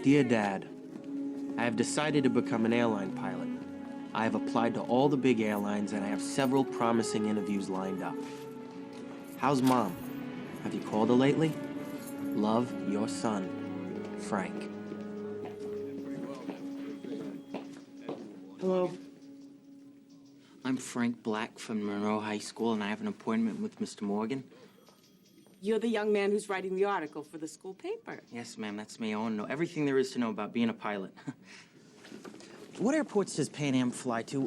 Dear Dad, I have decided to become an airline pilot. I have applied to all the big airlines and I have several promising interviews lined up. How's Mom? Have you called her lately? Love, your son, Frank. Hello. I'm Frank Black from Monroe High School, and I have an appointment with Mr. Morgan. You're the young man who's writing the article for the school paper. Yes, ma'am, that's me. I want to know everything there is to know about being a pilot. What airports does Pan Am fly to?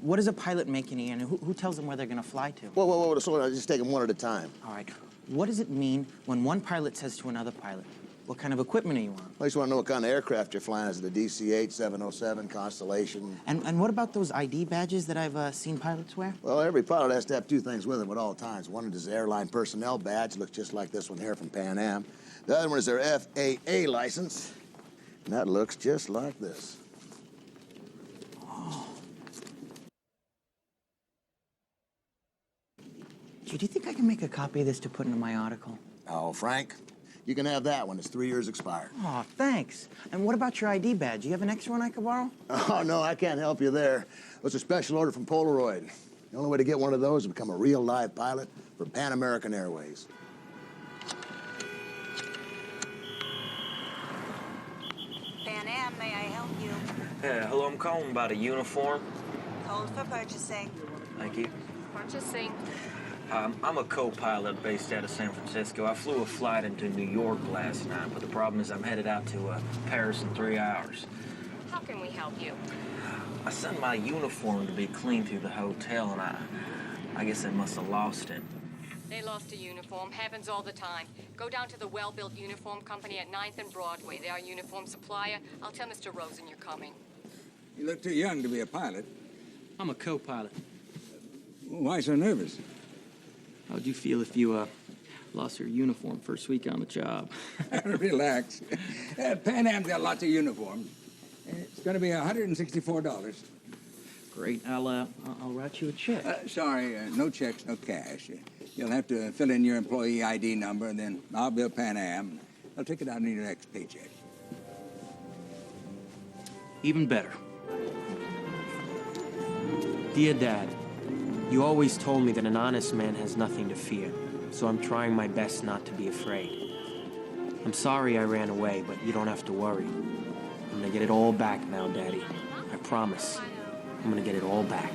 What does a pilot make in a year, and who tells them where they're going to fly to? Whoa, slow down. Just take them one at a time. All right. What does it mean when one pilot says to another pilot, what kind of equipment are you on? I just want to know what kind of aircraft you're flying. Is it a DC-8, 707, Constellation? And what about those ID badges that I've seen pilots wear? Well, every pilot has to have two things with them at all times. One is their airline personnel badge, looks just like this one here from Pan Am. The other one is their FAA license, and that looks just like this. Oh. Do you think I can make a copy of this to put into my article? Oh, Frank, you can have that one. It's 3 years expired. Oh, thanks. And what about your ID badge? You have an extra one I could borrow? Oh, no, I can't help you there. It's a special order from Polaroid. The only way to get one of those is to become a real live pilot for Pan American Airways. Pan Am, may I help you? Hello, I'm calling about a uniform. Hold for purchasing. Thank you. Purchasing. I'm a co-pilot based out of San Francisco. I flew a flight into New York last night, but the problem is I'm headed out to Paris in 3 hours. How can we help you? I sent my uniform to be cleaned through the hotel, and I guess they must have lost it. They lost a uniform. Happens all the time. Go down to the Well-Built Uniform Company at 9th and Broadway. They are uniform supplier. I'll tell Mr. Rosen you're coming. You look too young to be a pilot. I'm a co-pilot. Why so nervous? How'd you feel if you, lost your uniform first week on the job? Relax. Pan Am's got lots of uniforms. It's going to be $164. Great. I'll write you a check. Sorry, no checks, no cash. You'll have to fill in your employee ID number, and then I'll bill Pan Am. I'll take it out in your next paycheck. Even better. Dear Dad, you always told me that an honest man has nothing to fear, so I'm trying my best not to be afraid. I'm sorry I ran away, but you don't have to worry. I'm gonna get it all back now, Daddy. I promise. I'm gonna get it all back.